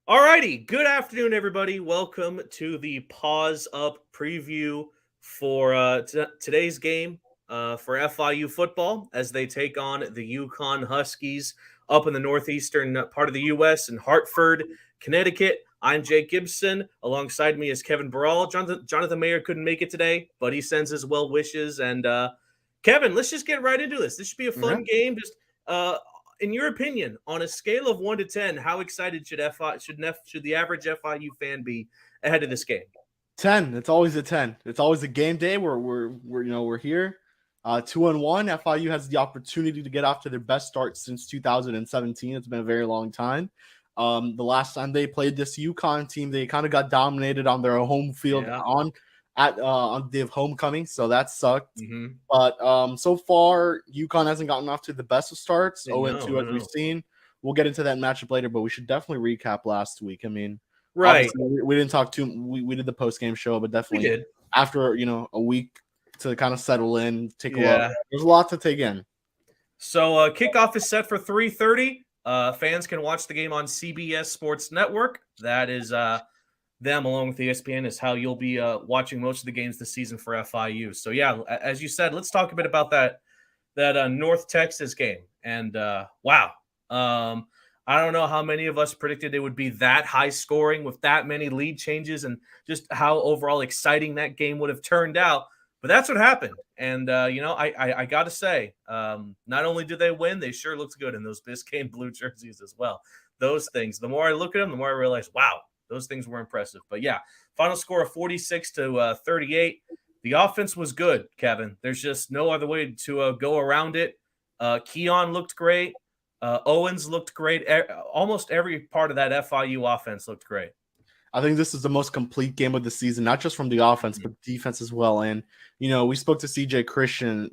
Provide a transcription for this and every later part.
Alrighty, good afternoon, everybody. Welcome to the Paws Up preview for today's game for FIU football as they take on the UConn Huskies up in the northeastern part of the U.S. in Hartford, Connecticut. I'm Jake Gibson. Alongside me is Kevin Barral. Jonathan Mayer couldn't make it today, but he sends his well wishes. And Kevin, let's just get right into this. This should be a fun game. Just in your opinion, on a scale of 1 to 10, how excited should the average FIU fan be ahead of this game? 10. It's always a 10. It's always a game day where we're here. 2-1. FIU has the opportunity to get off to their best start since 2017. It's been a very long time. The last time they played this UConn team, they kind of got dominated on their home field on the homecoming, so that sucked. But so far, UConn hasn't gotten off to the best of starts. 0-2 as we've seen. We'll get into that matchup later, but we should definitely recap last week. I mean, right? We didn't talk too. We did the post game show, but definitely after a week to kind of settle in, take a look. There's a lot to take in. So kickoff is set for 3:30. Fans can watch the game on CBS Sports Network. That is them along with ESPN is how you'll be watching most of the games this season for FIU. So yeah, as you said, let's talk a bit about that North Texas game. And wow, I don't know how many of us predicted it would be that high scoring with that many lead changes and just how overall exciting that game would have turned out. But that's what happened. And, I got to say, not only did they win, they sure looked good in those Biscayne blue jerseys as well. Those things, the more I look at them, the more I realize, wow, those things were impressive. But yeah, final score of 46-38. The offense was good, Kevin. There's just no other way to go around it. Keon looked great. Owens looked great. Almost every part of that FIU offense looked great. I think this is the most complete game of the season, not just from the offense, but defense as well. And, we spoke to CJ Christian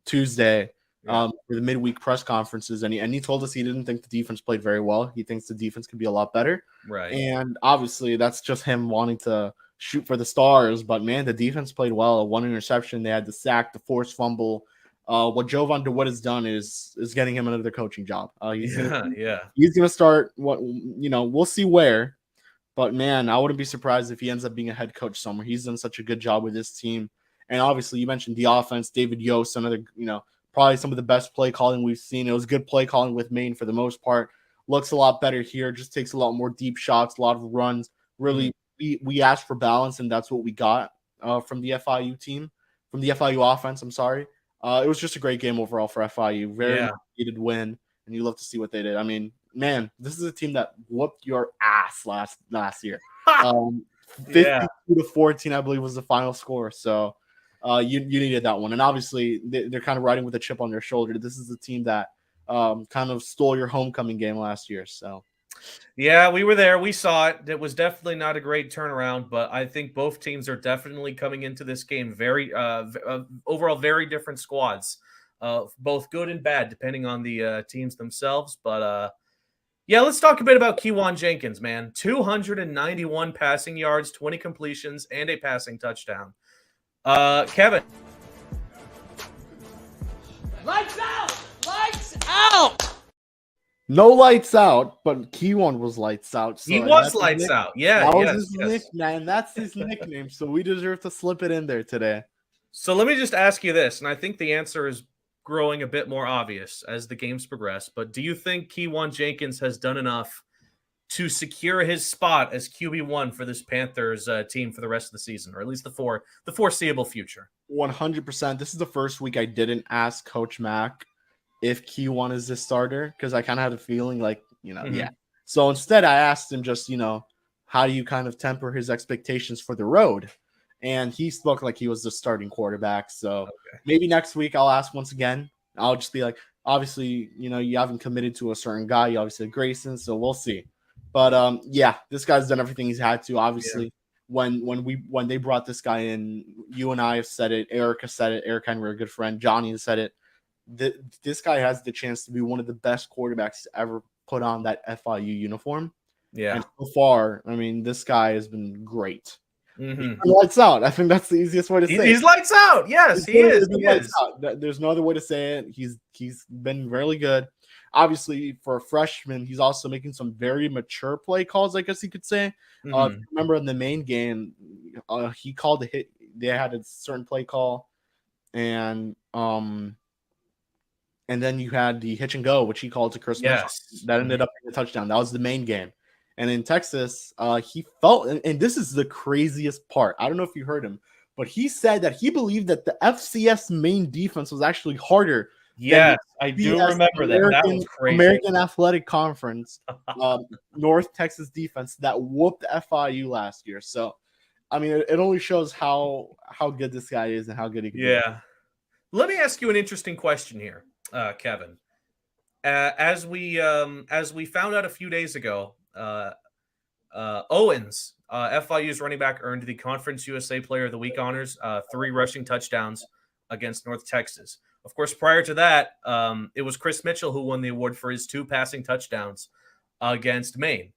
Tuesday, for the midweek press conferences. And he told us he didn't think the defense played very well. He thinks the defense could be a lot better. Right. And obviously that's just him wanting to shoot for the stars. But, man, the defense played well. 1 interception. They had the sack, the forced fumble. What Jovan DeWitt has done is getting him another coaching job. He's gonna start. We'll see where, but man, I wouldn't be surprised if he ends up being a head coach somewhere. He's done such a good job with this team, and obviously you mentioned the offense. David Yost, another probably some of the best play calling we've seen. It was good play calling with Maine for the most part. Looks a lot better here. Just takes a lot more deep shots, a lot of runs. Really, we asked for balance, and that's what we got from the FIU team, from the FIU offense. I'm sorry. It was just a great game overall for FIU. Very needed win, and you love to see what they did. I mean, man, this is a team that whooped your ass last year. 52-14, I believe, was the final score. So you needed that one, and obviously they're kind of riding with a chip on their shoulder. This is the team that kind of stole your homecoming game last year. So. Yeah, we were there. We saw it. It was definitely not a great turnaround, but I think both teams are definitely coming into this game very overall very different squads, both good and bad depending on the teams themselves. But yeah, let's talk a bit about Kewan Jenkins, man. 291 passing yards, 20 completions, and a passing touchdown. Kevin. Lights out! Lights out! No lights out, but Kewan was lights out. So he was lights out. Yeah, that was his nickname. That's his nickname. So we deserve to slip it in there today. So let me just ask you this, and I think the answer is growing a bit more obvious as the games progress. But do you think Kewan Jenkins has done enough to secure his spot as QB1 for this Panthers team for the rest of the season, or at least the foreseeable future? 100%. This is the first week I didn't ask Coach Mack if Kewan is the starter, because I kind of had a feeling like, yeah. So instead I asked him just, how do you kind of temper his expectations for the road? And he spoke like he was the starting quarterback. So maybe next week I'll ask once again. I'll just be like, obviously, you haven't committed to a certain guy. You obviously said Grayson, so we'll see. But yeah, this guy's done everything he's had to. Obviously, when they brought this guy in, you and I have said it. Erica said it. Erica and we're a good friend. Johnny has said it. This guy has the chance to be one of the best quarterbacks to ever put on that FIU uniform. Yeah. And so far, I mean, this guy has been great. Lights out. I think that's the easiest way to say it. He's lights out. Yes, he is. There's no other way to say it. He's been really good. obviously for a freshman, he's also making some very mature play calls, I guess you could say. If you remember in the main game, he called a hit. They had a certain play call, and then you had the hitch and go, which he called to Chris Mitchell. That ended up being a touchdown. That was the main game. And in Texas, he felt, and this is the craziest part. I don't know if you heard him, but he said that he believed that the FCS main defense was actually harder. Yes, I do remember that. That was crazy. American Athletic Conference, North Texas defense that whooped FIU last year. So, I mean, it only shows how good this guy is and how good he can be. Yeah. Let me ask you an interesting question here, Kevin. As we found out a few days ago, Owens, FIU's running back, earned the Conference USA Player of the Week honors, 3 rushing touchdowns against North Texas. Of course, prior to that, it was Chris Mitchell who won the award for his 2 passing touchdowns against Maine.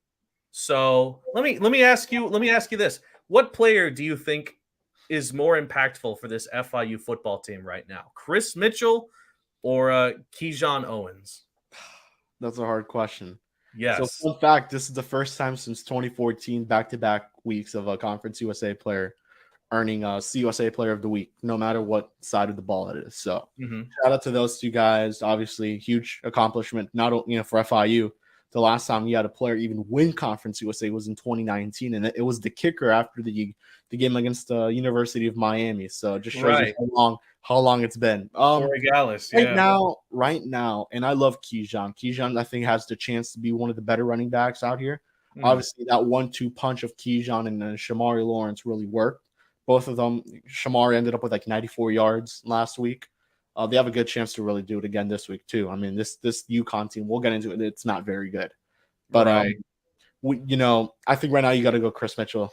So let me ask you this: what player do you think is more impactful for this FIU football team right now, Chris Mitchell or Keyshawn Owens? That's a hard question. Yes. So, fun fact, this is the first time since 2014, back-to-back weeks of a Conference USA player earning a CUSA Player of the Week, no matter what side of the ball it is. So, shout out to those 2 guys. Obviously, huge accomplishment, not only for FIU. The last time you had a player even win Conference USA was in 2019, and it was the kicker after the game against the University of Miami. So, it just shows you how long it's been. Right now, and I love Keyshawn. Keyshawn, I think, has the chance to be one of the better running backs out here. Obviously, that 1-2 punch of Keyshawn and Shamari Lawrence really worked. Both of them, Shamari ended up with like 94 yards last week. They have a good chance to really do it again this week too. I mean, this UConn team, we'll get into it. It's not very good, but I think right now you got to go Chris Mitchell.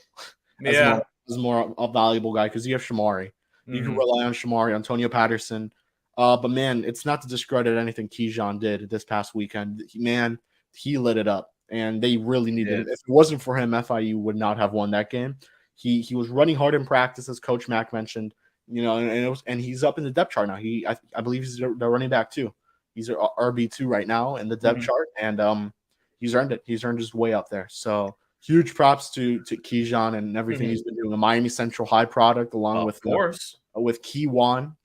As more a valuable guy because you have Shamari. You can rely on Shamari, Antonio Patterson. But man, it's not to discredit anything Keyshawn did this past weekend. He lit it up, and they really needed it. If it wasn't for him, FIU would not have won that game. He was running hard in practice, as Coach Mack mentioned. And he's up in the depth chart now. I believe he's the running back too. He's RB2 right now in the depth chart, and he's earned it. He's earned his way up there. So huge props to Keyshawn and everything he's been doing. A Miami Central high product along with Keywan.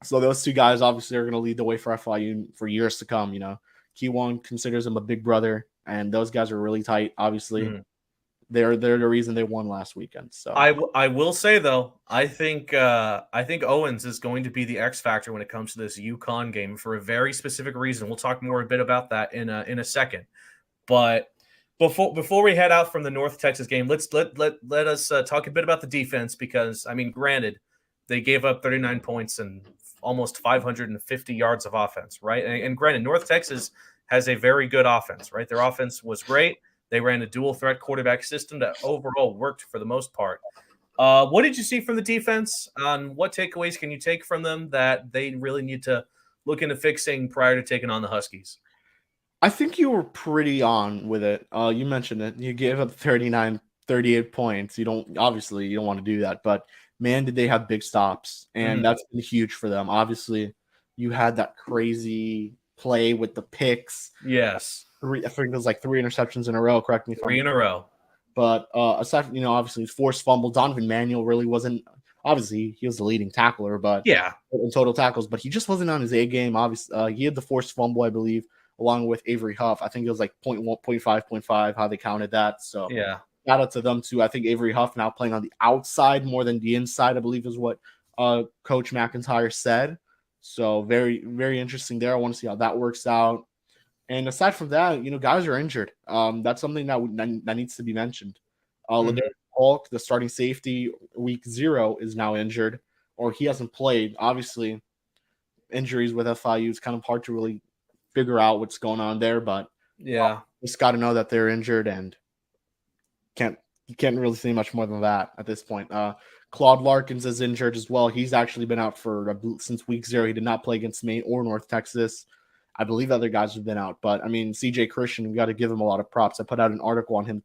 So those 2 guys obviously are going to lead the way for FIU for years to come. Keywan considers him a big brother, and those guys are really tight. Obviously, they're the reason they won last weekend. So I will say though, I think Owens is going to be the X factor when it comes to this UConn game for a very specific reason. We'll talk more a bit about that in a second. But before we head out from the North Texas game, let us talk a bit about the defense because I mean, granted, they gave up 39 points and almost 550 yards of offense, right? And granted, North Texas has a very good offense, right? Their offense was great. They ran a dual threat quarterback system that overall worked for the most part. What did you see from the defense? What takeaways can you take from them that they really need to look into fixing prior to taking on the Huskies? I think you were pretty on with it. You mentioned it. You gave up 38 points. You don't want to do that, but man, did they have big stops, and that's been huge for them. Obviously, you had that crazy play with the picks. Yes. I think it was like 3 interceptions in a row. Correct me if I'm wrong. 3 in a row. But aside from, obviously forced fumble, Donovan Manuel really wasn't. Obviously, he was the leading tackler, but in total tackles, but he just wasn't on his A game. Obviously, he had the forced fumble, I believe, along with Avery Huff. I think it was like 0.1, 0.5, how they counted that. So shout out to them too. I think Avery Huff now playing on the outside more than the inside, I believe is what Coach McIntyre said. So very, very interesting there. I want to see how that works out. And aside from that, guys are injured. That's something that needs to be mentioned. Ladarius Polk, the starting safety, week 0 is now injured, or he hasn't played. Obviously, injuries with FIU is kind of hard to really figure out what's going on there, but just got to know that they're injured, and you can't really say much more than that at this point. Claude Larkins is injured as well. He's actually been out since week 0. He did not play against Maine or North Texas. I believe other guys have been out, but I mean, CJ Christian, we got to give him a lot of props. I put out an article on him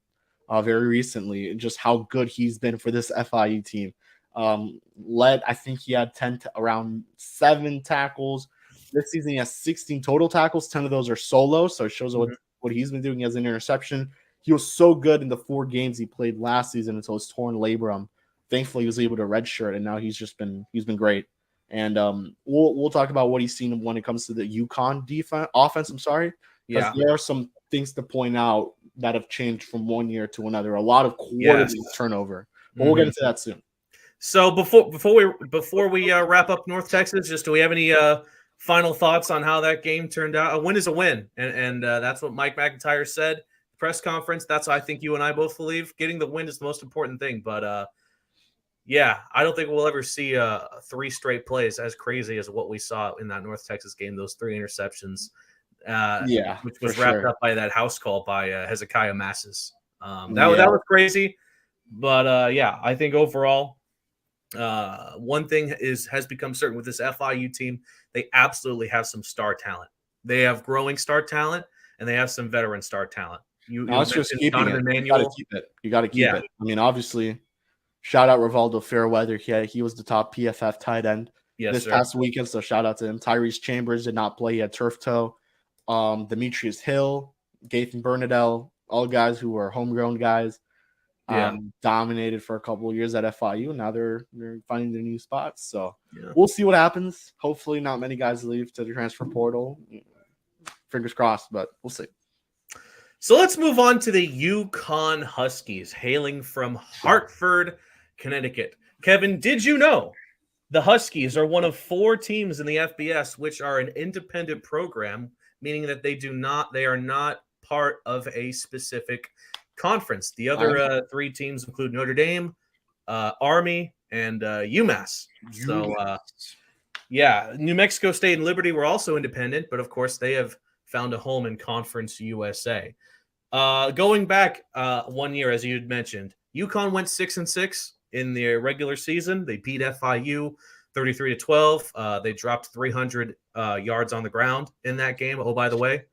very recently, and just how good he's been for this FIU team. I think he had around 7 tackles, This season, he has 16 total tackles. 10 of those are solo, so it shows what he's been doing. He has an interception. He was so good in the 4 games he played last season until his torn labrum. Thankfully, he was able to redshirt, and now he's been great. And we'll talk about what he's seen when it comes to the UConn offense. I'm sorry, because there are some things to point out that have changed from one year to another. A lot of quarterback turnover, but we'll get into that soon. So before we wrap up North Texas, just do we have any final thoughts on how that game turned out? A win is a win, and that's what Mike McIntyre said. Press conference. That's what I think you and I both believe. Getting the win is the most important thing. But yeah, I don't think we'll ever see 3 straight plays as crazy as what we saw in that North Texas game. Those 3 interceptions, which was wrapped up by that house call by Hezekiah Masses. That was crazy. But yeah, I think overall, one thing has become certain with this FIU team: they absolutely have some star talent. They have growing star talent, and they have some veteran star talent. You just keeping it. You got to keep it. You got to keep it. I mean, obviously, shout out Rivaldo Fairweather. He was the top PFF tight end this past weekend, so shout out to him. Tyrese Chambers did not play. He had turf toe. Demetrius Hill, Gathan Bernadelle, all guys who were homegrown guys. Dominated for a couple of years at FIU. Now they're finding their new spots. So we'll see what happens. Hopefully, not many guys leave to the transfer portal. Fingers crossed, but we'll see. So let's move on to the UConn Huskies, hailing from Hartford, Connecticut. Kevin, did you know the Huskies are one of 4 teams in the FBS which are an independent program, meaning that they are not part of a specific conference. The other 3 teams include Notre Dame, Army, and UMass. So, New Mexico State and Liberty were also independent, but of course they have found a home in Conference USA. Going back 1 year, as you had mentioned, UConn went 6-6 in their regular season. They beat FIU 33-12. They dropped 300 yards on the ground in that game. Oh, by the way.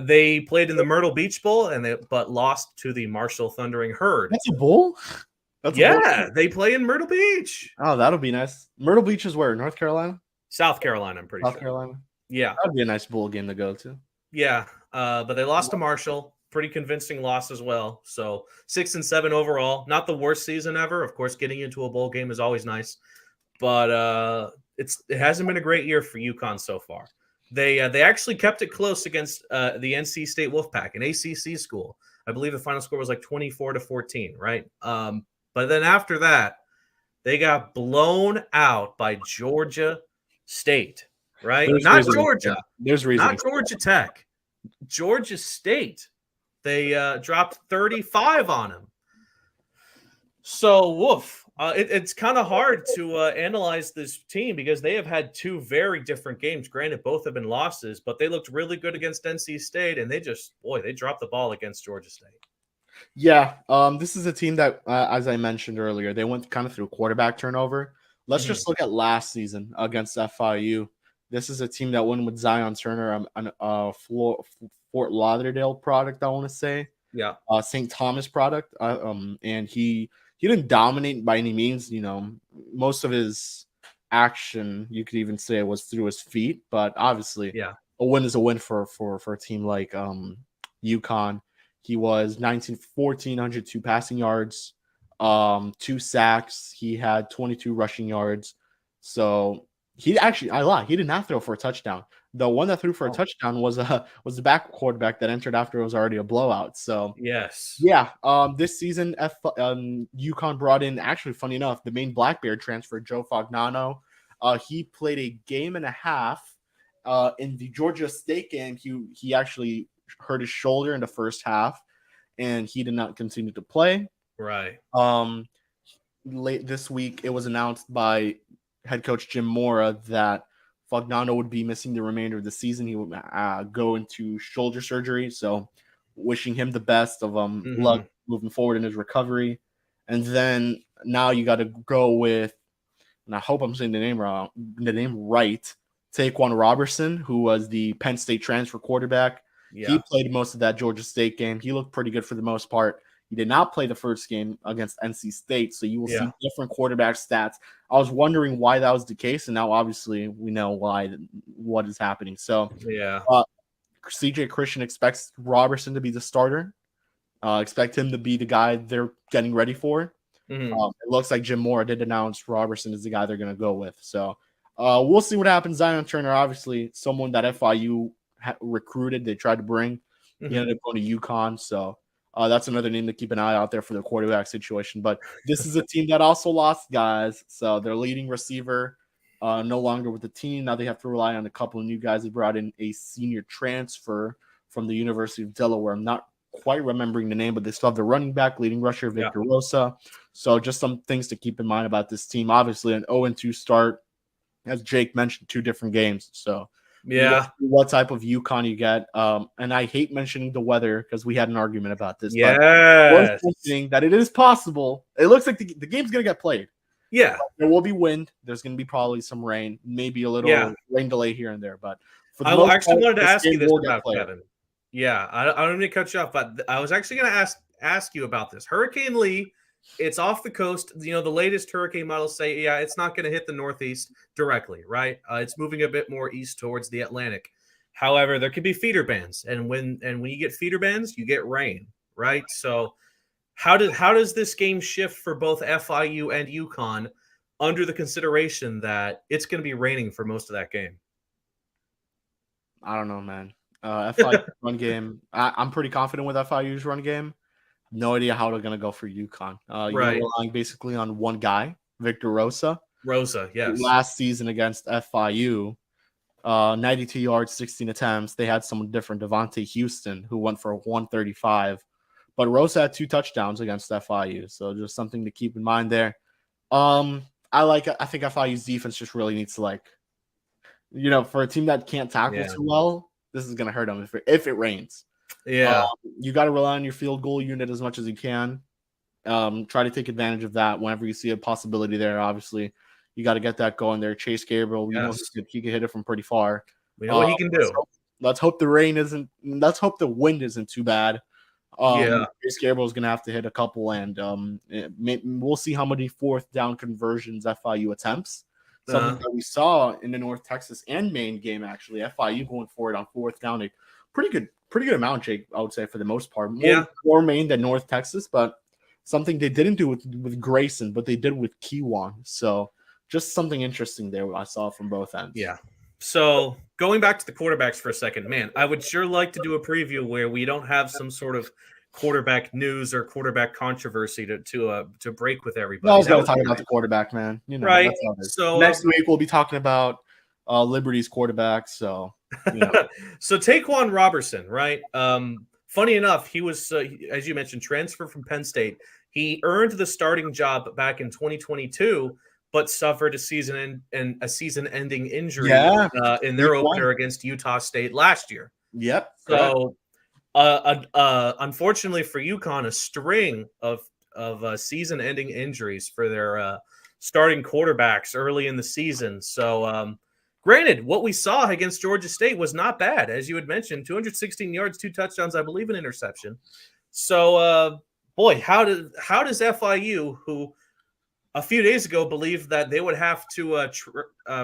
They played in the Myrtle Beach Bowl, but lost to the Marshall Thundering Herd. That's a bowl? They play in Myrtle Beach. Oh, that'll be nice. Myrtle Beach is where? North Carolina? South Carolina, I'm pretty sure. South Carolina? Yeah. That'd be a nice bowl game to go to. Yeah, but they lost to Marshall. Pretty convincing loss as well. So 6-7 overall. Not the worst season ever. Of course, getting into a bowl game is always nice. But it hasn't been a great year for UConn so far. They actually kept it close against the NC State Wolfpack, an ACC school. I believe the final score was like 24-14, right? But then after that, they got blown out by Georgia State, right? Not Georgia. There's reason. Not Georgia Tech. Georgia State. They dropped 35 on them. So, woof. It's kind of hard to analyze this team because they have had 2 very different games. Granted, both have been losses, but they looked really good against NC State, and they dropped the ball against Georgia State. Yeah, this is a team that, as I mentioned earlier, they went kind of through quarterback turnover. Let's just look at last season against FIU. This is a team that won with Zion Turner, Fort Lauderdale product, I want to say. Yeah. St. Thomas product. And he didn't dominate by any means. You know, most of his action, you could even say, was through his feet. But obviously, a win is a win for a team like UConn. He was 1,402 passing yards, 2 sacks. He had 22 rushing yards. So he did not throw for a touchdown. The one that threw for a touchdown was the back quarterback that entered after it was already a blowout. So this season UConn brought in, actually, funny enough, the main Black Bear transfer, Joe Fagnano. He played a game and a half in the Georgia State game. He actually hurt his shoulder in the first half, and he did not continue to play. Right. Late this week, it was announced by head coach Jim Mora that Fagnano would be missing the remainder of the season. He would go into shoulder surgery. So wishing him the best of luck moving forward in his recovery. And then now you got to go with, and I hope I'm saying the name right, Taquan Robertson, who was the Penn State transfer quarterback. Yeah. He played most of that Georgia State game. He looked pretty good for the most part. He did not play the first game against NC State, so you will Yeah. see different quarterback stats. I was wondering why that was the case, and now obviously we know what is happening. So Yeah. CJ Christian expects Robertson to be the starter. Expect him to be the guy they're getting ready for. Mhm. It looks like Jim Moore did announce Robertson is the guy they're going to go with. So we'll see what happens. Zion Turner, obviously, someone that FIU recruited, they tried to bring. He ended up going to UConn. So that's another name to keep an eye out there for the quarterback situation. But this is a team that also lost guys. So their leading receiver no longer with the team. Now they have to rely on a couple of new guys. They brought in a senior transfer from the University of Delaware. I'm not quite remembering the name, but they still have the running back, leading rusher, Victor Rosa. So just some things to keep in mind about this team. Obviously, an 0-2 start, as Jake mentioned, 2 different games. So what type of UConn you get. And I hate mentioning the weather because we had an argument about this. Yes. But mentioning that it is possible. It looks like the game's going to get played. Yeah. There will be wind. There's going to be probably some rain, maybe a little rain delay here and there. But for the I actually wanted to ask you this about Kevin. Yeah, I don't mean to cut you off, but I was actually going to ask you about this. Hurricane Lee, it's off the coast. You know, the latest hurricane models say, it's not going to hit the Northeast directly, right? It's moving a bit more east towards the Atlantic. However, there could be feeder bands, and when you get feeder bands, you get rain, right? So how does this game shift for both FIU and UConn under the consideration that it's going to be raining for most of that game? I don't know, man. FIU run game. I'm pretty confident with FIU's run game. No idea how they're going to go for UConn. You're relying basically on one guy, Victor Rosa. Yes. Last season against FIU, 92 yards, 16 attempts. They had someone different, Devontae Houston, who went for 135. But Rosa had 2 touchdowns against FIU, so just something to keep in mind there. I think FIU's defense just really needs to, for a team that can't tackle too well, this is going to hurt them if it rains. Yeah. You got to rely on your field goal unit as much as you can. Try to take advantage of that whenever you see a possibility there. Obviously, you got to get that going there. Chase Gabriel, he can hit it from pretty far. We know what he can do. Let's hope the wind isn't too bad. Chase Gabriel is going to have to hit a couple, and we'll see how many 4th down conversions FIU attempts. Something that we saw in the North Texas and Maine game, actually. FIU going for it on 4th down. A pretty good amount, Jake, I would say, for the most part. More Maine than North Texas, but something they didn't do with Grayson, but they did with Kiwan. So just something interesting there I saw from both ends. Yeah. So going back to the quarterbacks for a second, man, I would sure like to do a preview where we don't have some sort of quarterback news or quarterback controversy to break with everybody. I was going to talk about the quarterback, man. Right. That's how it is. So next week we'll be talking about Liberty's quarterback. So so Taquan Robertson, right? Funny enough, he was, as you mentioned, transferred from Penn State. He earned the starting job back in 2022, but suffered a season-ending injury in their opener against Utah State last year. Yep. So, unfortunately for UConn, a string of season-ending injuries for their starting quarterbacks early in the season. So, granted, what we saw against Georgia State was not bad, as you had mentioned, 216 yards, 2 touchdowns, I believe, an interception. So, boy, how does FIU, who a few days ago believed that they would have to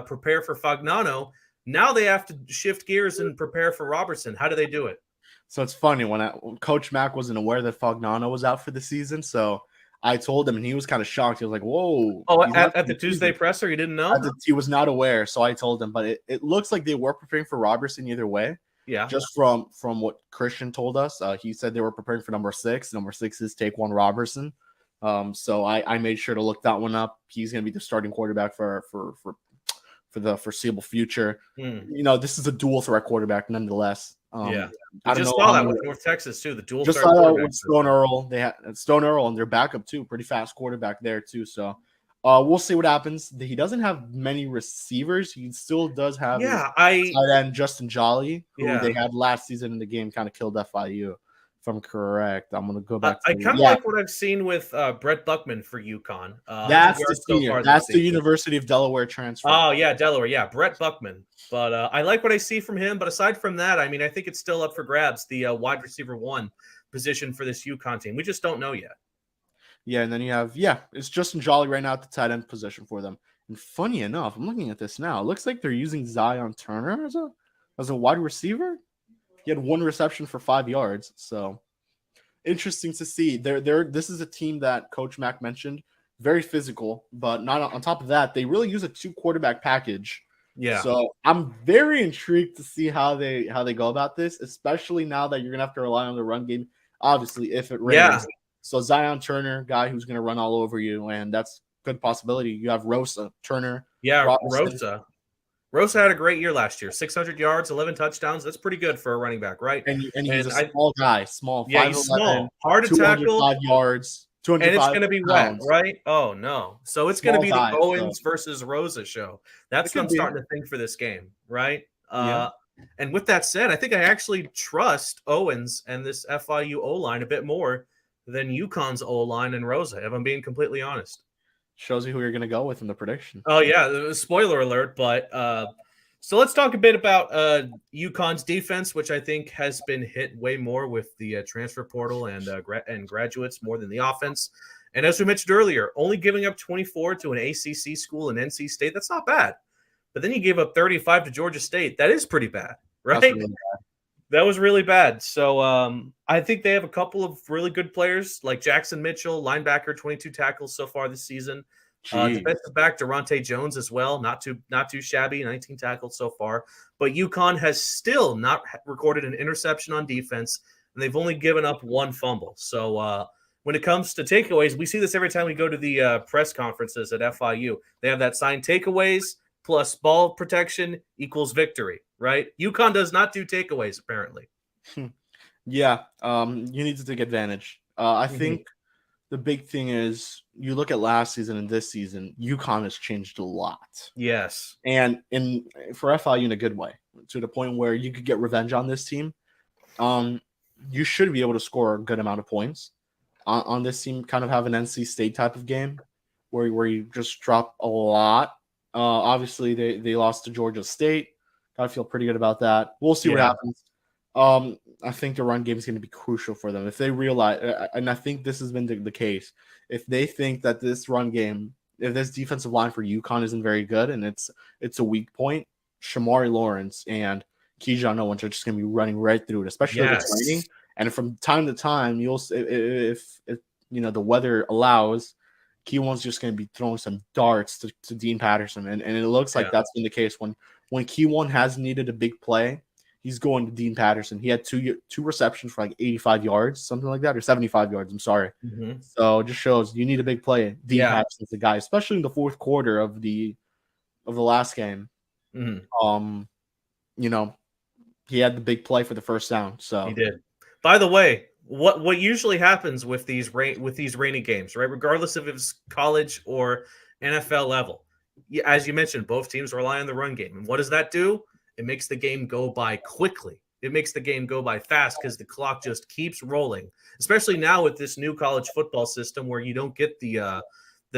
prepare for Fagnano, now they have to shift gears and prepare for Robertson. How do they do it? So it's funny when Coach Mack wasn't aware that Fagnano was out for the season, so I told him, and he was kind of shocked. He was like, "Whoa!" Oh, at the Tuesday presser, he didn't know. He was not aware, so I told him. But it looks like they were preparing for Robertson either way. Yeah. Just from what Christian told us, he said they were preparing for number 6. Number 6 is Taquan Robertson. So I made sure to look that one up. He's going to be the starting quarterback for the foreseeable future. This is a dual threat quarterback, nonetheless. I just saw that with North Texas too. The dual just threat saw that quarterback. with Stone Earl. They had Stone Earl and their backup too. Pretty fast quarterback there too. So we'll see what happens. He doesn't have many receivers. He still does have tight end Justin Jolly, who they had last season in the game, kind of killed FIU. if I'm correct. I'm gonna go back. I To kind of like what I've seen with Brett Buckman for UConn. That's the yards so senior. far this That's the season. University of Delaware transfer. Oh yeah, Delaware. Yeah, Brett Buckman. But I like what I see from him. But aside from that, I mean, I think it's still up for grabs. The wide receiver 1 position for this UConn team. We just don't know yet. Yeah, and then you have it's Justin Jolly right now at the tight end position for them. And funny enough, I'm looking at this now. It looks like they're using Zion Turner as a wide receiver. He had 1 reception for 5 yards. So interesting to see. This is a team that Coach Mack mentioned, very physical, but not on top of that, they really use a 2 quarterback package. Yeah. So I'm very intrigued to see how they go about this, especially now that you're gonna have to rely on the run game. Obviously, if it rains. Yeah. So Zion Turner, guy who's gonna run all over you, and that's a good possibility. You have Rosa, Turner. Yeah, Robinson. Rosa had a great year last year. 600 yards, 11 touchdowns. That's pretty good for a running back, right? And he's a small guy, small. Yeah, he's small, hard to tackle. 5 yards, 205 and it's going to be wet, pounds. right? Oh, no. So it's going to be Small the guy, Owens versus Rosa show. That's what I'm starting to think for this game, right? Yeah. And with that said, I think I actually trust Owens and this FIU O-line a bit more than UConn's O-line and Rosa, if I'm being completely honest. Shows you who you're going to go with in the prediction. Oh, yeah. Spoiler alert. But so let's talk a bit about UConn's defense, which I think has been hit way more with the transfer portal and graduates more than the offense. And as we mentioned earlier, only giving up 24 to an ACC school in NC State, that's not bad. But then you gave up 35 to Georgia State. That is pretty bad, right? Really bad. That was really bad. So I think they have a couple of really good players like Jackson Mitchell, linebacker, 22 tackles so far this season. Defensive back Durante Jones as well, not too shabby, 19 tackles so far. But UConn has still not recorded an interception on defense, and they've only given up 1 fumble. So when it comes to takeaways, we see this every time we go to the press conferences at FIU. They have that sign: takeaways plus ball protection equals victory, right? UConn does not do takeaways, apparently. Yeah, you need to take advantage. I think the big thing is you look at last season and this season, UConn has changed a lot. Yes. And for FIU in a good way, to the point where you could get revenge on this team. You should be able to score a good amount of points on this team, kind of have an NC State type of game where you just drop a lot. Obviously, they lost to Georgia State. Gotta feel pretty good about that. We'll see what happens. I think the run game is going to be crucial for them. If they realize, and I think this has been the case, if they think that this run game, if this defensive line for UConn isn't very good and it's a weak point, Shamari Lawrence and Keyshawn Owens are just going to be running right through it, especially if it's raining. And from time to time, you'll if the weather allows, Keywan's just going to be throwing some darts to Dean Patterson, and it looks like that's been the case when Keywan has needed a big play. He's going to Dean Patterson. He had two receptions for like 85 yards, something like that, or 75 yards. I'm sorry. So it just shows you need a big play. Dean Patterson's the guy, especially in the fourth quarter of the last game. He had the big play for the first down. So he did. By the way, what usually happens with these rainy games, right? Regardless if it's college or NFL level, as you mentioned, both teams rely on the run game, and what does that do? It makes the game go by quickly. It makes the game go by fast because the clock just keeps rolling, especially now with this new college football system where you don't get the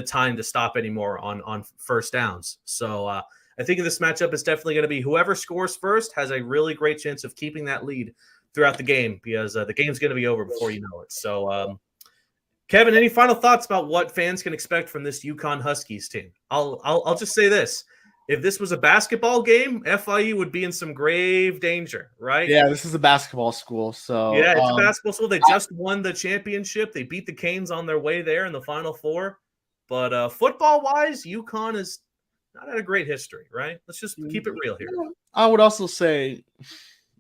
time to stop anymore on first downs. So I think this matchup is definitely going to be whoever scores first has a really great chance of keeping that lead throughout the game because the game's going to be over before you know it. So, Kevin, any final thoughts about what fans can expect from this UConn Huskies team? I'll just say this. If this was a basketball game, FIU would be in some grave danger, right? Yeah, this is a basketball school. So yeah, it's a basketball school. They just won the championship. They beat the Canes on their way there in the Final Four. But football-wise, UConn is not had a great history, right? Let's just keep it real here. I would also say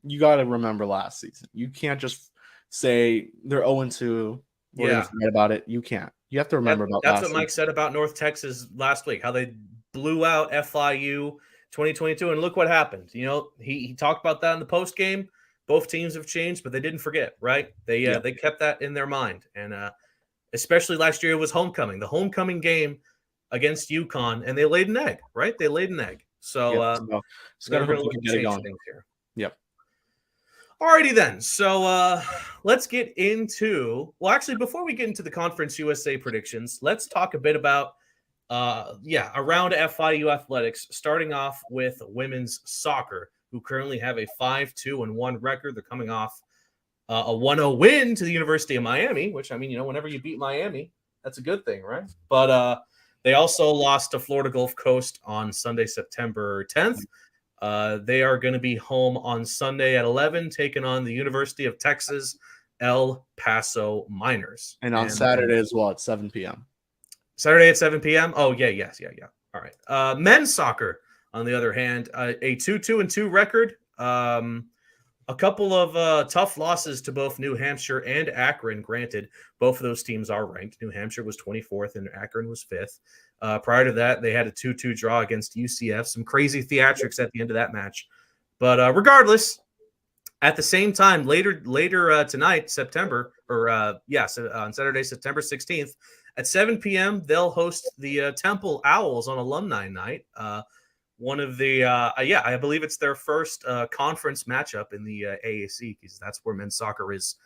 you got to remember last season. You can't just say they're 0-2. We're going to forget about it. You can't. You have to remember about that's what Mike said about North Texas last week, how they blew out FIU 2022, and look what happened. He talked about that in the post game. Both teams have changed, but they didn't forget, right? They kept that in their mind, and especially last year it was homecoming, the homecoming game against UConn, and they laid an egg, right? They laid an egg. So just gotta hope you can get it going. Here. Yep. Alrighty then. So let's get into. Well, actually, before we get into the Conference USA predictions, let's talk a bit about around FIU athletics. Starting off with women's soccer, who currently have a 5-2-1 record. They're coming off a 1-0 win to the University of Miami, which, I mean, whenever you beat Miami, that's a good thing, right? But they also lost to Florida Gulf Coast on Sunday, September 10th. They are going to be home on Sunday at 11, taking on the University of Texas El Paso Miners. And on Saturday as well at 7 p.m. Saturday at 7 p.m. Oh, yeah. All right. Men's soccer, on the other hand, a 2-2-2 record. A couple of tough losses to both New Hampshire and Akron. Granted, both of those teams are ranked. New Hampshire was 24th and Akron was 5th. Prior to that, they had a 2-2 draw against UCF. Some crazy theatrics at the end of that match. But regardless, at the same time, later tonight, on Saturday, September 16th, at 7 p.m., they'll host the Temple Owls on Alumni Night. One of the, I believe it's their first conference matchup in the AAC, because that's where men's soccer is.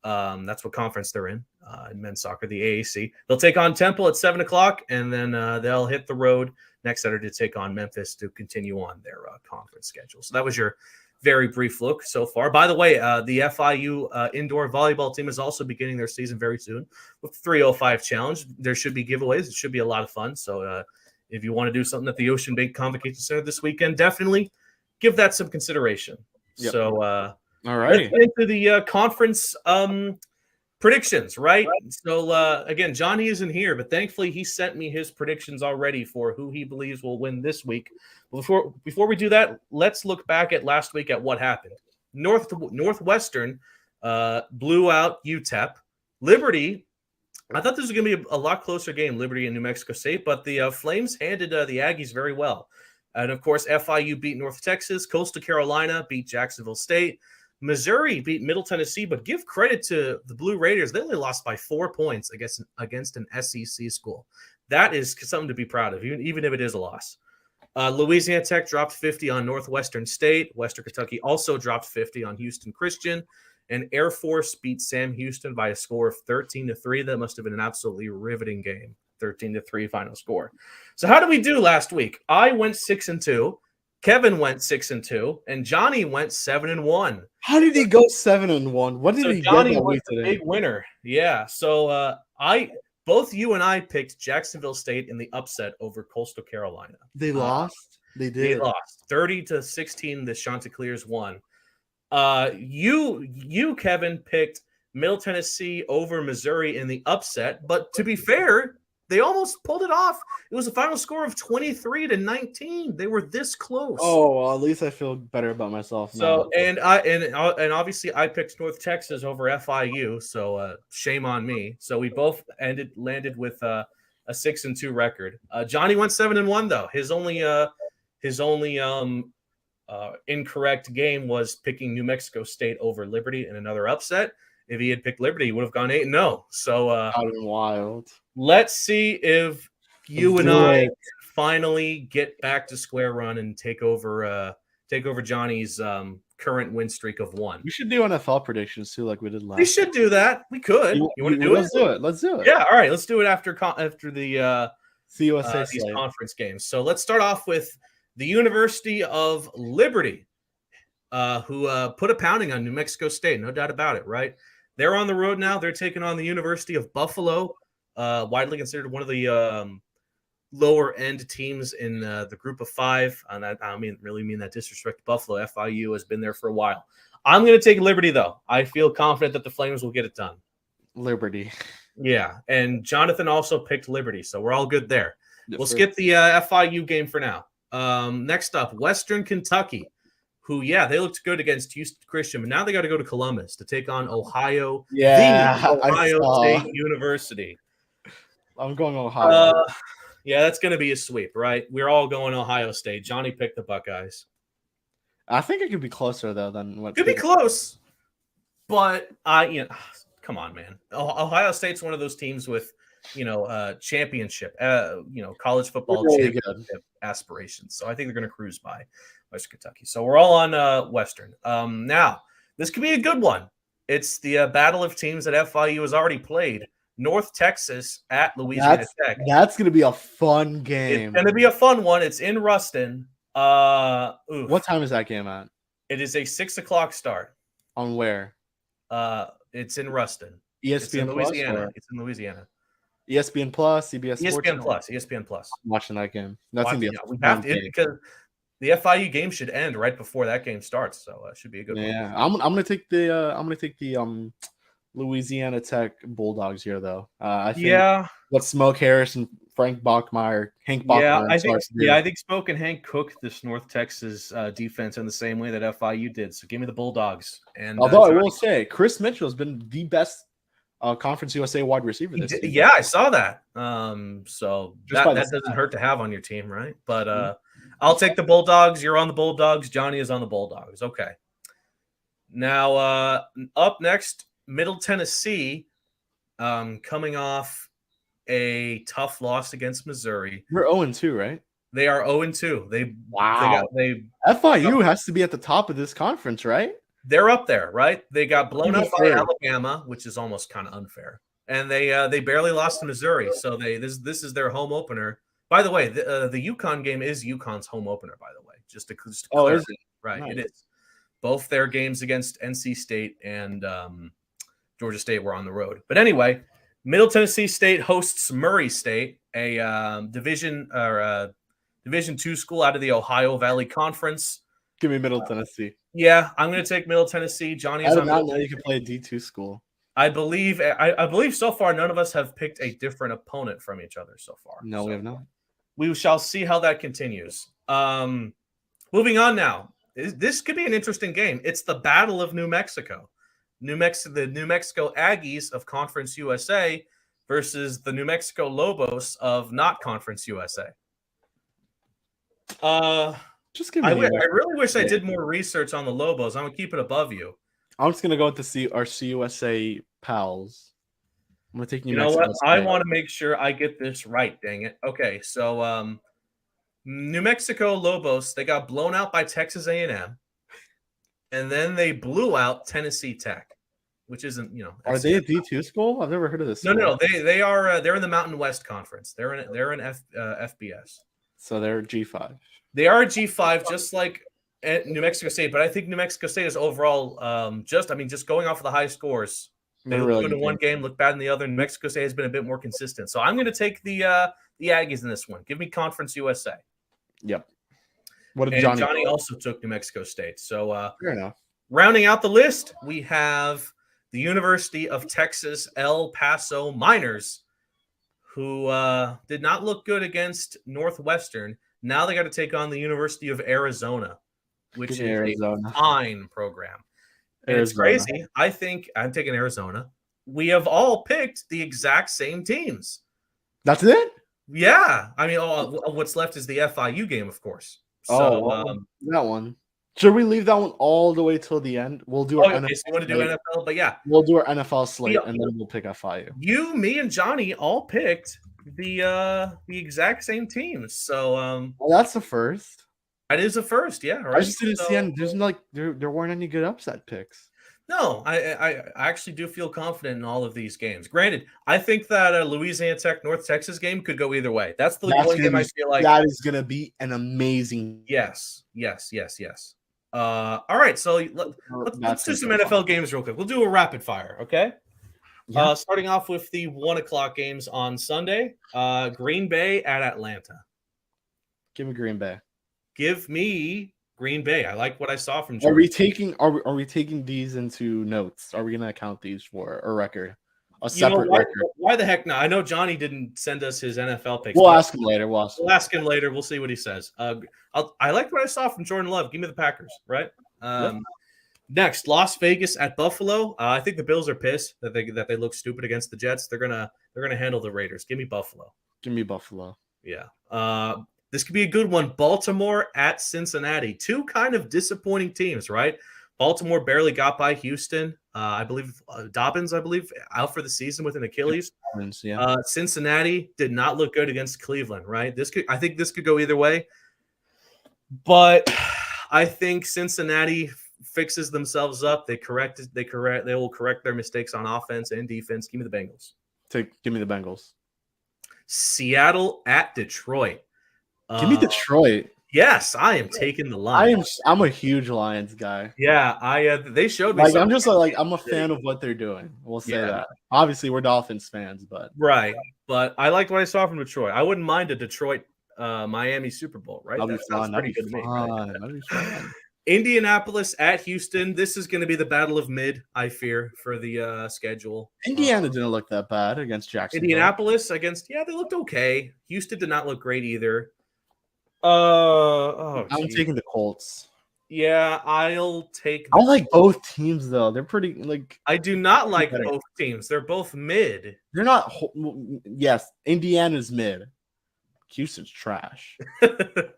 That's what conference they're in men's soccer, the AAC. They'll take on Temple at 7 o'clock, and then they'll hit the road next Saturday to take on Memphis to continue on their conference schedule. So that was your very brief look so far. By the way, the FIU indoor volleyball team is also beginning their season very soon with the 305 challenge. There should be giveaways. It should be a lot of fun. So if you want to do something at the Ocean Bank Convocation Center this weekend, definitely give that some consideration. Yep. So, all right, let's get into the conference predictions, right? So, again, Johnny isn't here, but thankfully he sent me his predictions already for who he believes will win this week. Before we do that, let's look back at last week at what happened. Northwestern blew out UTEP. Liberty, I thought this was going to be a lot closer game, Liberty and New Mexico State, but the Flames handed the Aggies very well. And, of course, FIU beat North Texas. Coastal Carolina beat Jacksonville State. Missouri beat Middle Tennessee, but give credit to the Blue Raiders. They only lost by 4 points against an SEC school. That is something to be proud of, even if it is a loss. Louisiana Tech dropped 50 on Northwestern State. Western Kentucky also dropped 50 on Houston Christian. And Air Force beat Sam Houston by a score of 13-3. That must have been an absolutely riveting game. 13-3 final score. So how did we do last week? I went 6-2. Kevin went 6-2, and Johnny went 7-1. How did he go 7-1? What did he Johnny get was the big winner. Yeah. So both you and I picked Jacksonville State in the upset over Coastal Carolina. They lost. They did. They lost 30-16. The Chanticleers won. You Kevin picked Middle Tennessee over Missouri in the upset, but to be fair, they almost pulled it off. It was a final score of 23-19. They were this close. Oh, well, at least I feel better about myself now. So, and obviously I picked North Texas over FIU. So shame on me. So we both landed with a 6-2 record. Johnny went 7-1 though. His only incorrect game was picking New Mexico State over Liberty in another upset. If he had picked Liberty, he would have gone 8-0. So that would have been wild. Let's see if you and I finally get back to square run and take over Johnny's current win streak of 1. We should do NFL predictions too, like we did last. We should do that. We could. You want to do it? Let's do it. Let's do it. Yeah. All right. Let's do it after the CUSA these conference games. So let's start off with the University of Liberty, who put a pounding on New Mexico State. No doubt about it. Right. They're on the road now. They're taking on the University of Buffalo, widely considered one of the lower-end teams in the group of 5. And I really mean that disrespect to Buffalo. FIU has been there for a while. I'm going to take Liberty, though. I feel confident that the Flames will get it done. Liberty. Yeah, and Jonathan also picked Liberty, so we're all good there. Yes, we'll sir. skip the FIU game for now. Next up, Western Kentucky, who, they looked good against Houston Christian, but now they got to go to Columbus to take on Ohio, the Ohio State University. I'm going Ohio. That's going to be a sweep, right? We're all going Ohio State. Johnny picked the Buckeyes. I think it could be closer, though, than what... Could be close, but come on, man. Ohio State's one of those teams with, championship, college football championship aspirations. So I think they're going to cruise by Western Kentucky. So we're all on Western. Now, This could be a good one. It's the battle of teams that FIU has already played. North Texas at Louisiana Tech. That's going to be a fun It's game. going to be a fun one. It's in Ruston. What time is that game at? It is a 6 o'clock start. On where? It's in Ruston. ESPN It's in Plus. Louisiana. It's in Louisiana. ESPN Plus, CBS Sports. ESPN Plus. I'm watching that game. That's going to be a we fun have to game. because the FIU game should end right before that game starts, so it should be a good one. Yeah, I'm gonna take the Louisiana Tech Bulldogs here though. I think what Smoke Harris and Hank Bachmeier. I think Smoke and Hank cooked this North Texas defense in the same way that FIU did. So give me the Bulldogs. And although I will say, Chris Mitchell has been the best Conference USA wide receiver this season. Yeah, I saw that. So that doesn't hurt to have on your team, right? But I'll take the Bulldogs. You're on the Bulldogs. Johnny is on the Bulldogs. Okay. Now, up next, Middle Tennessee, coming off a tough loss against Missouri. We're 0-2, right? They are 0-2. FIU has to be at the top of this conference, right? They're up there, right? They got blown up by Alabama, which is almost kind of unfair, and they barely lost to Missouri. So this is their home opener. By the way, the UConn game is UConn's home opener. By the way, just to clarify. Is it? Right? Nice. It is. Both their games against NC State and Georgia State were on the road. But anyway, Middle Tennessee State hosts Murray State, a Division II school out of the Ohio Valley Conference. Give me Middle Tennessee. Yeah, I'm going to take Middle Tennessee. Johnny is I on did not know you could play a D2 school. I believe so far none of us have picked a different opponent from each other so far. No, we have not. We shall see how that continues. Moving on now. This could be an interesting game. It's the Battle of New Mexico. The New Mexico Aggies of Conference USA versus the New Mexico Lobos of not Conference USA. Just give me I really wish I did more research on the Lobos. I'm going to keep it above you. I'm just going to go with our CUSA pals. I'm going to take New Mexico. You know what? State. I want to make sure I get this right, dang it. Okay, so New Mexico Lobos, they got blown out by Texas A&M, and then they blew out Tennessee Tech, which isn't, Are they a D2 school? I've never heard of this. No, they are. They're in the Mountain West Conference. They're in FBS. So they're G5. They are a G5, just like New Mexico State. But I think New Mexico State is overall just going off of the high scores. They look good in one game, look bad in the other. New Mexico State has been a bit more consistent. So I'm going to take the Aggies in this one. Give me Conference USA. Yep. What did Johnny also took New Mexico State. So fair enough. Rounding out the list, we have the University of Texas El Paso Miners, who did not look good against Northwestern. Now they got to take on the University of Arizona, which is a fine program. And it's crazy. I think I'm taking Arizona. We have all picked the exact same teams. That's it? Yeah. I mean, what's left is the FIU game, of course. So that one. Should we leave that one all the way till the end? We'll do our NFL. So you want to do NFL? But yeah. We'll do our NFL slate and then we'll pick FIU. You, me, and Johnny all picked the exact same teams. So well, that's the first. That is a first, yeah. Right? I just didn't see any. There's there weren't any good upset picks. No, I actually do feel confident in all of these games. Granted, I think that Louisiana Tech North Texas game could go either way. That's the one game I feel like that is going to be an amazing. Yes. All right, so let's do some NFL games real quick. We'll do a rapid fire, okay? Yeah. Starting off with the 1:00 games on Sunday. Green Bay at Atlanta. Give me Green Bay. Give me Green Bay. I like what I saw from Georgia. Are we taking these into notes? Are we going to count these for a record? A separate record? Why the heck not? I know Johnny didn't send us his NFL picks. We'll ask him later. We'll ask him later. We'll see what he says. I like what I saw from Jordan Love. Give me the Packers, right? Next, Las Vegas at Buffalo. I think the Bills are pissed that they look stupid against the Jets. They're gonna handle the Raiders. Give me Buffalo. Give me Buffalo. Yeah. This could be a good one. Baltimore at Cincinnati. Two kind of disappointing teams, right? Baltimore barely got by Houston. I believe Dobbins, out for the season with an Achilles. Yeah. Cincinnati did not look good against Cleveland, right? I think this could go either way. But I think Cincinnati fixes themselves up, they will correct their mistakes on offense and defense. Give me the Bengals. Give me the Bengals. Seattle at Detroit. Give me Detroit. Yes, I am taking the Lions. I'm a huge Lions guy. Yeah, they showed me. Like I'm just like I'm a fan of what they're doing. We'll say that. Obviously, we're Dolphins fans, but right. But I liked what I saw from Detroit. I wouldn't mind a Detroit Miami Super Bowl. Right, that'd that sounds pretty good to me. Right? That'd be fun. Indianapolis at Houston. This is going to be the battle of mid, I fear, for the schedule. Indiana didn't look that bad against Jacksonville. Indianapolis they looked okay. Houston did not look great either. I'm taking the Colts. Yeah, I'll take. I like both teams though. They're pretty like. I do not like both teams. They're both mid. They're not. Yes, Indiana's mid. Houston's trash. The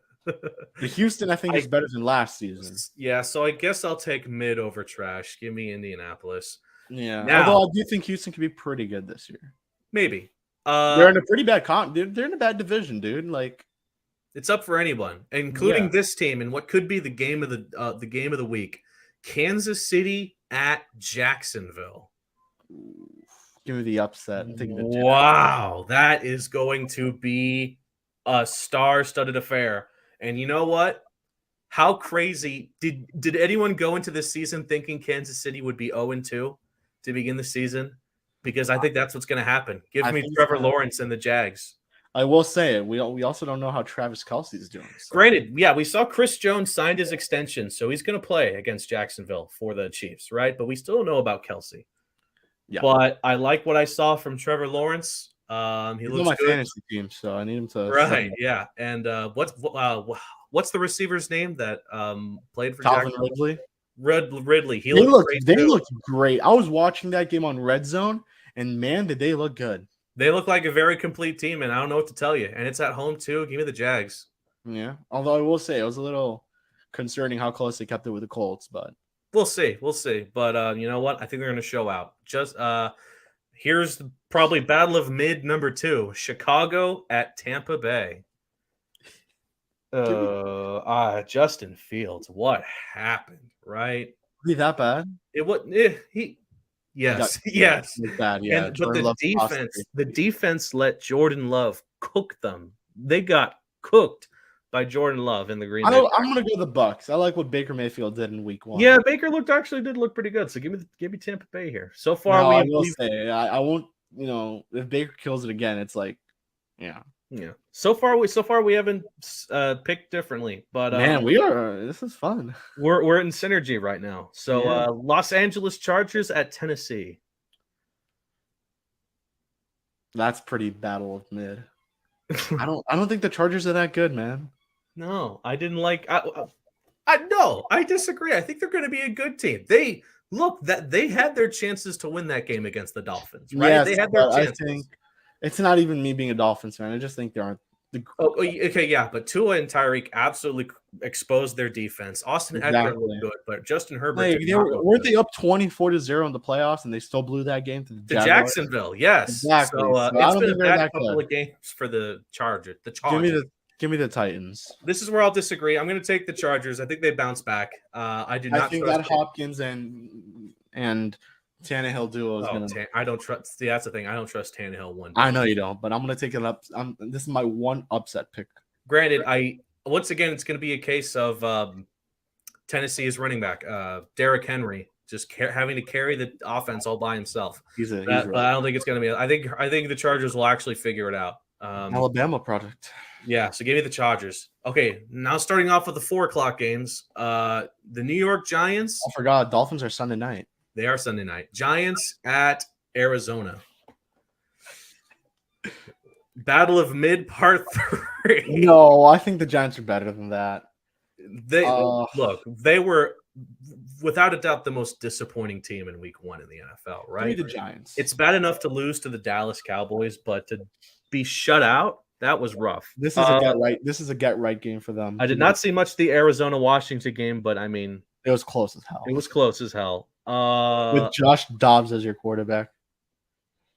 Houston, I think, is better than last season. Yeah, so I guess I'll take mid over trash. Give me Indianapolis. Yeah, although I do think Houston could be pretty good this year. Maybe. They're in a pretty bad They're in a bad division, dude. Like, it's up for anyone, including this team, and what could be the game of the week. Kansas City at Jacksonville. Give me the upset. Wow, that is going to be a star-studded affair. And you know what? How crazy did anyone go into this season thinking Kansas City would be 0-2 to begin the season? Because I think that's what's going to happen. Give me Trevor Lawrence and the Jags. I will say it. We also don't know how Travis Kelce is doing. So. Granted, yeah, we saw Chris Jones signed his extension, so he's going to play against Jacksonville for the Chiefs, right? But we still don't know about Kelce. Yeah. But I like what I saw from Trevor Lawrence. He's on my fantasy team, so I need him to. Right, yeah. And what's the receiver's name that played for Calvin Ridley? Ridley. They looked great. I was watching that game on Red Zone, and man, did they look good. They look like a very complete team, and I don't know what to tell you. And it's at home too. Give me the Jags. Yeah, although I will say it was a little concerning how close they kept it with the Colts, but we'll see. But you know what? I think they're going to show out. Just here's probably battle of mid number 2: Chicago at Tampa Bay. Justin Fields. What happened? Right? Be that bad? It wasn't. Yes. Bad, yeah. But the defense let Jordan Love cook them. They got cooked by Jordan Love in the Green Bay. I'm going to go the Bucks. I like what Baker Mayfield did in Week 1. Yeah, Baker did look pretty good. So give me Tampa Bay here. So far, I will say I won't. If Baker kills it again, it's like, yeah. So far we haven't picked differently, but man, this is fun. We're in synergy right now. So Los Angeles Chargers at Tennessee. That's pretty battle of mid. I don't think the Chargers are that good, man. No, I didn't like. I disagree. I think they're going to be a good team. They had their chances to win that game against the Dolphins, right? Yes, they had their chances. I think it's not even me being a Dolphins fan. I just think they aren't. Okay, yeah, but Tua and Tyreek absolutely exposed their defense. Austin Eckler looked good, but Justin Herbert weren't they up 24-0 in the playoffs, and they still blew that game to the Jacksonville? Yes, exactly. So, it's been a bad couple of games for the Chargers. Give me the Titans. This is where I'll disagree. I'm going to take the Chargers. I think they bounce back. I think that Hopkins and Tannehill duo is going to. I don't trust. See, that's the thing. I don't trust Tannehill one. I know you don't, but I'm going to take it up. This is my one upset pick. Granted, once again, it's going to be a case of Tennessee's running back, Derrick Henry, just having to carry the offense all by himself. But I don't think it's going to be. I think the Chargers will actually figure it out. Alabama product. Yeah, so give me the Chargers. Okay, now starting off with the 4:00 games. The New York Giants. I forgot. Dolphins are Sunday night. They are Sunday night. Giants at Arizona. Battle of mid part 3. No, I think the Giants are better than that. They were without a doubt the most disappointing team in Week 1 in the NFL, right? The Giants. It's bad enough to lose to the Dallas Cowboys, but to be shut out, that was rough. This is a get right game for them. I did not see much of the Arizona-Washington game, but I mean, it was close as hell. With Josh Dobbs as your quarterback.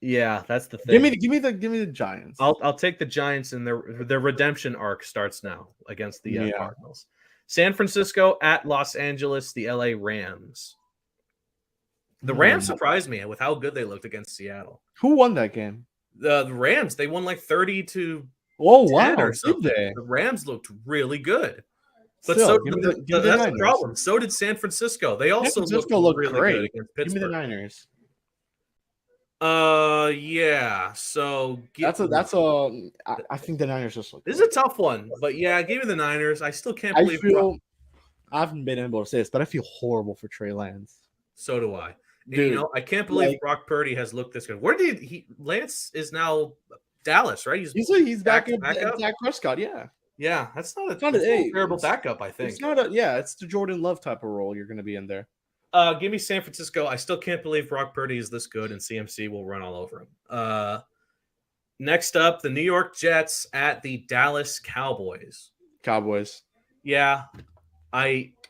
Yeah, that's the thing. Give me the Giants. I'll take the Giants, and their redemption arc starts now against the Cardinals. San Francisco at Los Angeles, the LA Rams. The Rams surprised me with how good they looked against Seattle. Who won that game? The Rams, they won like 30-10 wow, or something. did they? The Rams looked really good. But Still, so give me the that's the Niners. problem. So did San Francisco. They also looked really great. good against Pittsburgh. Give me the Niners. Yeah. So I think the Niners just look. This is a tough one, but yeah, give me the Niners. I still can't believe. I haven't been able to say this, but I feel horrible for Trey Lance. So do I. Dude, and, I can't believe Brock Purdy has looked this good. Where did he? Lance is now Dallas, right? He's back in Dak Prescott. Yeah. Yeah, that's not a terrible backup. I think it's not it's the Jordan Love type of role you're going to be in there. Give me San Francisco. I still can't believe Brock Purdy is this good, and CMC will run all over him. Next up, the New York Jets at the Dallas Cowboys. Yeah,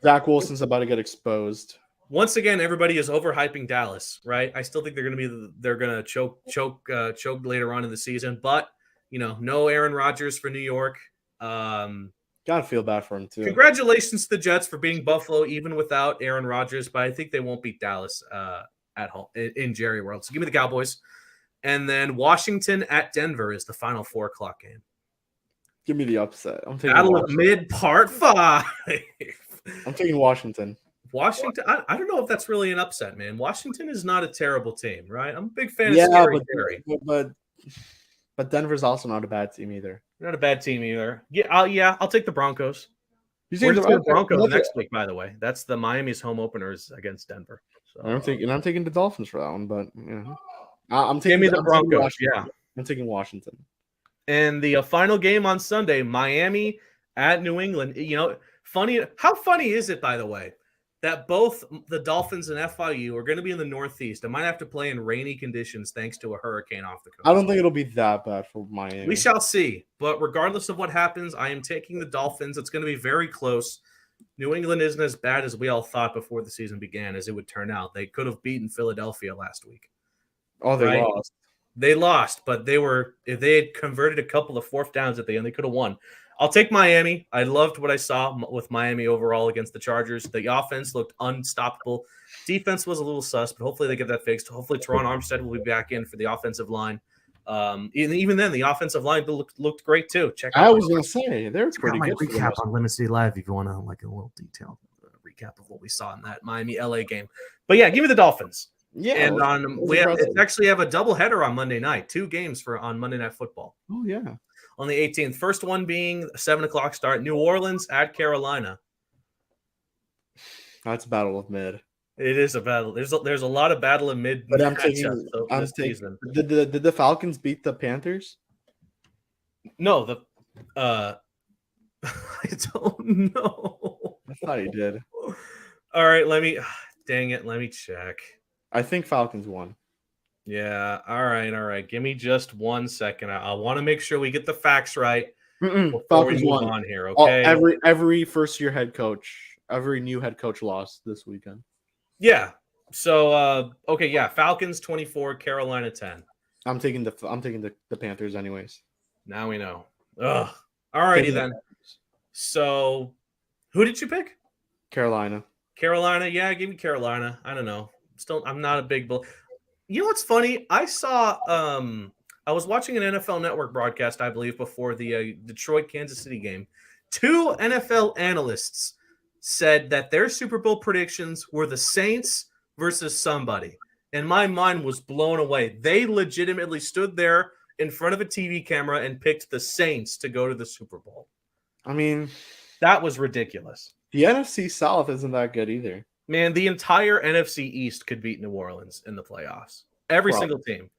Zach Wilson's about to get exposed. Once again, everybody is overhyping Dallas, right? I still think they're going to choke later on in the season, but no Aaron Rodgers for New York. Gotta feel bad for him too. Congratulations to the Jets for beating Buffalo even without Aaron Rodgers, but I think they won't beat Dallas at home in Jerry World. So give me the Cowboys, and then Washington at Denver is the final 4:00 game. Give me the upset. I'm taking Battle of Mid Part 5. I'm taking Washington. Washington. I don't know if that's really an upset, man. Washington is not a terrible team, right? I'm a big fan of Scary Terry. But Denver's also not a bad team either. Not a bad team either. I'll take the Broncos. We're the Broncos next week, by the way. That's the Miami's home openers against Denver. So I'm taking the Dolphins for that one, but I'm taking the Broncos. Yeah, I'm taking Washington. And the final game on Sunday, Miami at New England. Funny. How funny is it, by the way, that both the Dolphins and FIU are going to be in the Northeast and might have to play in rainy conditions thanks to a hurricane off the coast. I don't think it'll be that bad for Miami. We shall see. But regardless of what happens, I am taking the Dolphins. It's going to be very close. New England isn't as bad as we all thought before the season began, as it would turn out. They could have beaten Philadelphia last week. Oh, they lost. They lost, but if they had converted a couple of fourth downs at the end, they could have won. I'll take Miami. I loved what I saw with Miami overall against the Chargers. The offense looked unstoppable. Defense was a little sus, but hopefully they get that fixed. Hopefully Teron Armstead will be back in for the offensive line. Even then, the offensive line looked great too. I was going to say they're pretty good. Recap on Lemon City Live if you want to like a little detailed recap of what we saw in that Miami LA game. But yeah, give me the Dolphins. Yeah, and we actually have a doubleheader on Monday night. 2 games on Monday Night Football. Oh yeah. On the 18th. First one being a 7:00 start. New Orleans at Carolina. That's a battle of mid. It is a battle. There's a lot of battle of mid. But I'm taking. Did the Falcons beat the Panthers? No, I don't know. I thought he did. All right, let me check. I think Falcons won. Yeah. All right. Give me just 1 second. I want to make sure we get the facts right. Falcons won on here. Okay. Every first-year head coach, every new head coach lost this weekend. Yeah. So okay. Yeah. Falcons 24, Carolina 10. I'm taking the Panthers anyways. Now we know. Ugh. All righty then. So, who did you pick? Carolina. Yeah. Give me Carolina. I don't know. Still, I'm not a big bull. You know what's funny? I saw I was watching an NFL Network broadcast, I believe, before the Detroit-Kansas City game. 2 NFL analysts said that their Super Bowl predictions were the Saints versus somebody. And my mind was blown away. They legitimately stood there in front of a TV camera and picked the Saints to go to the Super Bowl. I mean, that was ridiculous. The NFC South isn't that good either. Man, the entire NFC East could beat New Orleans in the playoffs. Every single team.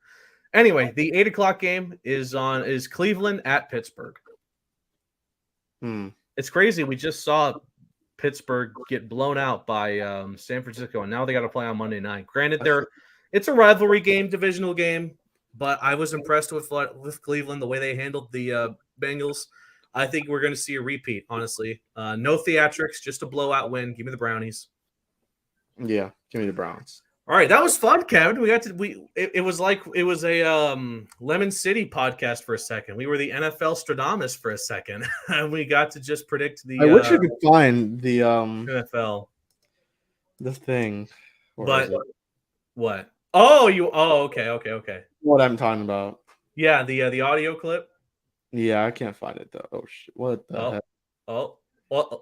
Anyway, the 8:00 game is Cleveland at Pittsburgh. It's crazy. We just saw Pittsburgh get blown out by San Francisco, and now they got to play on Monday night. Granted, it's a rivalry game, divisional game, but I was impressed with Cleveland, the way they handled the Bengals. I think we're going to see a repeat, honestly. No theatrics, just a blowout win. Give me the Brownies. Yeah, give me the Browns. All right, that was fun, Kevin. It was like it was a Lemon City podcast for a second. We were the NFL Stradamus for a second, and we got to just predict the I wish I could find the NFL. the thing. Where But is it? what? Okay. What I'm talking about. Yeah, the audio clip. Yeah, I can't find it though. Oh shit! What the heck? Well,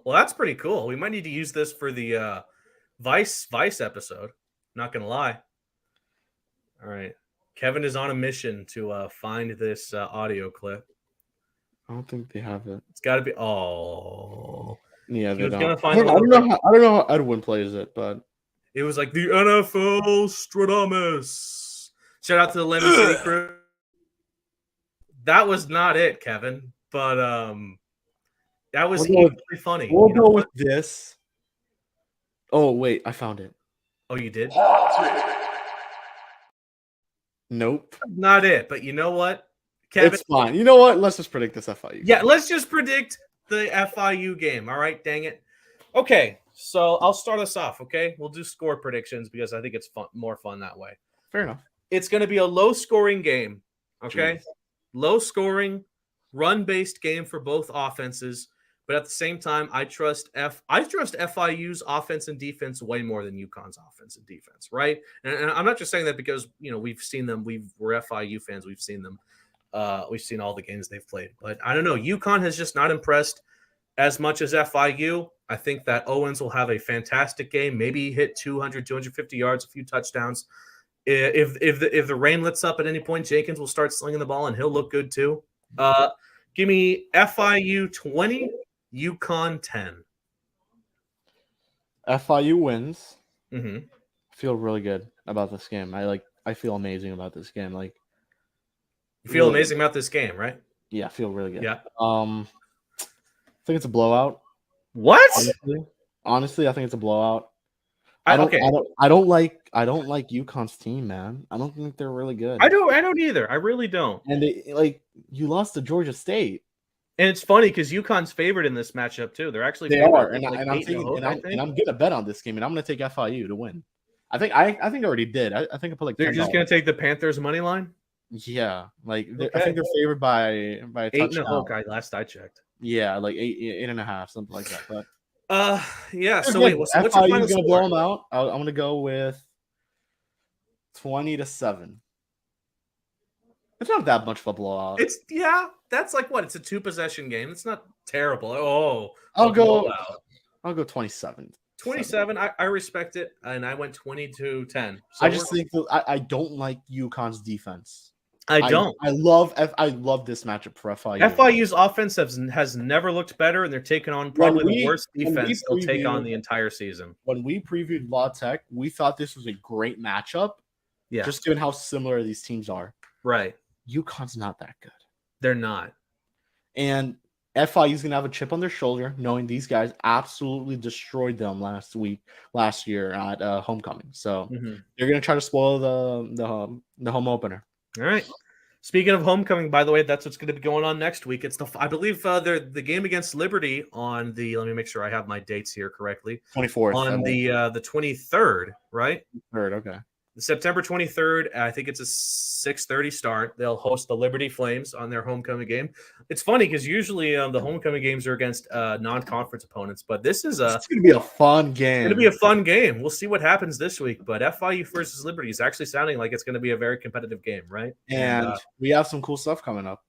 that's pretty cool. We might need to use this for the Vice episode. Not gonna lie. All right, Kevin is on a mission to find this audio clip. I don't think they have it. It's got to be. Yeah, He they was don't. gonna I find don't know how Edwin plays it, but it was like the NFL Stradamus. Shout out to the Lemon City crew. That was not it, Kevin, but that was equally funny. We'll go with this. Oh wait, I found it. Oh, you did? Nope. Not it, but you know what, Kevin? It's fine. You know what? Let's just predict this FIU. Yeah, let's just predict the FIU game. All right, dang it. Okay, so I'll start us off. Okay, we'll do score predictions because I think it's more fun that way. Fair enough. It's going to be a low-scoring game. Okay, Jeez. Low-scoring, run-based game for both offenses. But at the same time, I trust FIU's offense and defense way more than UConn's offense and defense, right? And I'm not just saying that because we've seen them. We're FIU fans. We've seen them. We've seen all the games they've played. But I don't know. UConn has just not impressed as much as FIU. I think that Owens will have a fantastic game. Maybe hit 200, 250 yards, a few touchdowns. If the rain lets up at any point, Jenkins will start slinging the ball and he'll look good too. Give me FIU 20. UConn 10. FIU wins. Mm-hmm. Feel really good about this game. I feel amazing about this game. You feel amazing about this game, right? Yeah, I feel really good. Yeah. I think it's a blowout. What? Honestly, I think it's a blowout. I don't like UConn's team, man. I don't think they're really good. I don't either. I really don't. And you lost to Georgia State. And it's funny because UConn's favored in this matchup too. They're actually they are, and I'm gonna bet on this game, and I'm gonna take FIU to win. I think I already did. I think I put they're just gonna take the Panthers money line. Yeah, I think they're favored by a touchdown. 8.5 last I checked. Yeah, like 8.5, something like that. But yeah. So wait, what's your final gonna blow them out? I'm gonna go with 20-7. It's not that much of a blowout. That's like what? It's a 2-possession game. It's not terrible. Oh, I'll go 27. 27. I respect it, and I went 20-10. So I just think I don't like UConn's defense. I don't. I love this matchup for FIU. FIU's offense has never looked better, and they're taking on probably the worst defense they'll take on the entire season. When we previewed La Tech, we thought this was a great matchup. Yeah, just given how similar these teams are. Right. UConn's not that good. They're not. And FIU's gonna have a chip on their shoulder, knowing these guys absolutely destroyed them last year at homecoming. So they're gonna try to spoil the home opener. All right. Speaking of homecoming, by the way, that's what's going to be going on next week. It's I believe the game against Liberty on the. Let me make sure I have my dates here correctly. 24th on the 23rd, right? 3rd, okay. September 23rd, I think it's a 6:30 start. They'll host the Liberty Flames on their homecoming game. It's funny because usually the homecoming games are against non-conference opponents, but this is it's going to be a fun game. It's going to be a fun game. We'll see what happens this week, but FIU versus Liberty is actually sounding like it's going to be a very competitive game, right? And we have some cool stuff coming up.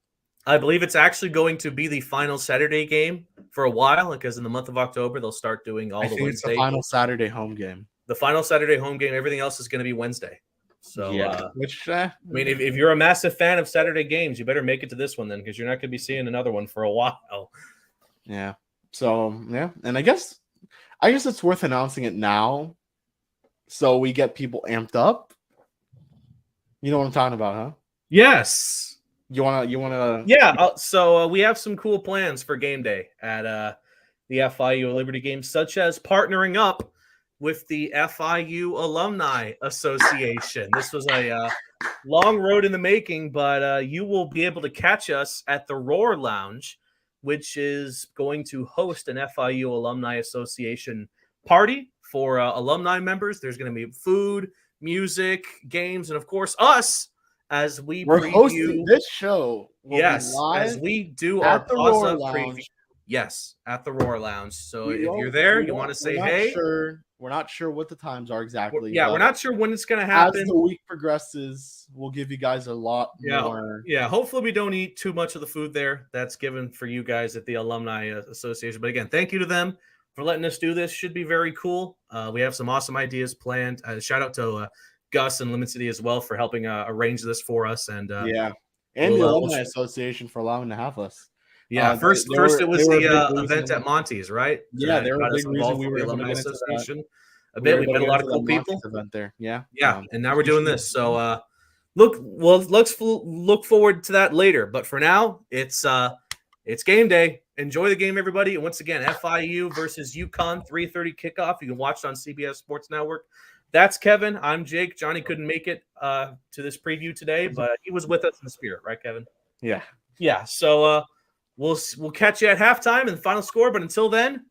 I believe it's actually going to be the final Saturday game for a while because in the month of October they'll start doing all the Wednesday. It's the final Saturday home game. The final Saturday home game. Everything else is going to be Wednesday. So, yeah. I mean, if you're a massive fan of Saturday games, you better make it to this one then, because you're not going to be seeing another one for a while. Yeah. So yeah, and I guess it's worth announcing it now, so we get people amped up. You know what I'm talking about, huh? Yes. You wanna? Yeah. So we have some cool plans for game day at the FIU Liberty game, such as partnering up with the FIU Alumni Association. This was a long road in the making, but you will be able to catch us at the Roar Lounge, which is going to host an FIU Alumni Association party for alumni members. There's going to be food, music, games, and of course us as We're preview. hosting this show. Yes, as we do our at the Paws Roar Up preview. Lounge. Yes, at the Roar Lounge. So if you're there, you want to say hey. We're not sure what the times are exactly. We're not sure when it's going to happen. As the week progresses, we'll give you guys a lot more. Yeah, hopefully we don't eat too much of the food there. That's given for you guys at the Alumni Association. But again, thank you to them for letting us do this. Should be very cool. We have some awesome ideas planned. Shout out to Gus and Lemon City as well for helping arrange this for us. And the Alumni Association for allowing to have us. Yeah, first it was the event at Monty's, right? Yeah, they were a big reason we were the able to Alumni get into Association. that. We met a lot of cool people. Event there, yeah. And now we're doing this. So let's look forward to that later. But for now, it's game day. Enjoy the game, everybody. And once again, FIU versus UConn, 3:30 kickoff. You can watch it on CBS Sports Network. That's Kevin. I'm Jake. Johnny couldn't make it to this preview today, but he was with us in spirit, right, Kevin? Yeah. Yeah. So we'll catch you at halftime and the final score. But until then,